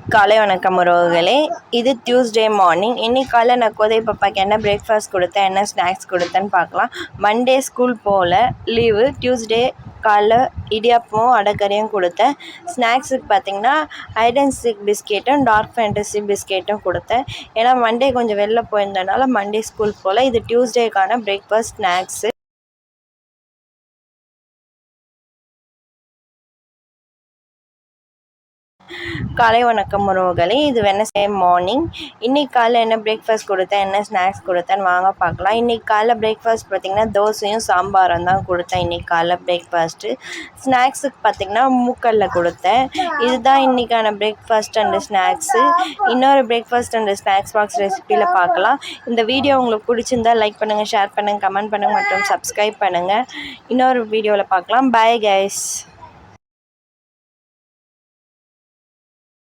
காலை வணக்கம் உறவுகளே. இது டியூஸ்டே மார்னிங். இன்னைக்கு காலை நான் கோதை பாப்பாக்கு என்ன பிரேக்ஃபாஸ்ட் கொடுத்தேன், என்ன ஸ்நாக்ஸ் கொடுத்தேன்னு பார்க்கலாம். மண்டே ஸ்கூல் போகல, லீவு. டியூஸ்டே காலைல இடியாப்பமும் அடைக்கறியும் கொடுத்தேன். ஸ்நாக்ஸுக்கு பார்த்திங்கன்னா ஹைட் அண்ட் சீக் பிஸ்கெட்டும் டார்க் ஃபேண்டசி பிஸ்கெட்டும் கொடுத்தேன். ஏன்னா மண்டே கொஞ்சம் வெளில போயிருந்தனால மண்டே ஸ்கூல் போகல. இது டியூஸ்டேக்கான பிரேக்ஃபாஸ்ட் ஸ்நாக்ஸு. காலை வணக்கம் உறவுகளே. இது வெனஸ்டே மார்னிங். இன்றைக்கி காலைல என்ன பிரேக்ஃபாஸ்ட் கொடுத்தேன், என்ன ஸ்நாக்ஸ் கொடுத்தேன்னு வாங்க பார்க்கலாம். இன்றைக்கி காலைல பிரேக்ஃபாஸ்ட் பார்த்திங்கன்னா தோசையும் சாம்பாரும் தான் கொடுத்தேன். இன்றைக்கி காலைல பிரேக்ஃபாஸ்ட்டு. ஸ்நாக்ஸுக்கு பார்த்திங்கன்னா மூக்கல்ல கொடுத்தேன். இதுதான் இன்றைக்கான பிரேக்ஃபாஸ்ட் அண்டு ஸ்நாக்ஸு. இன்னொரு பிரேக்ஃபாஸ்ட் அண்டு ஸ்நாக்ஸ் பாக்ஸ் ரெசிப்பியில் பார்க்கலாம். இந்த வீடியோ உங்களுக்கு பிடிச்சிருந்தா லைக் பண்ணுங்கள், ஷேர் பண்ணுங்கள், கமெண்ட் பண்ணுங்கள் மற்றும் சப்ஸ்கிரைப் பண்ணுங்கள். இன்னொரு வீடியோவில் பார்க்கலாம். Bye guys.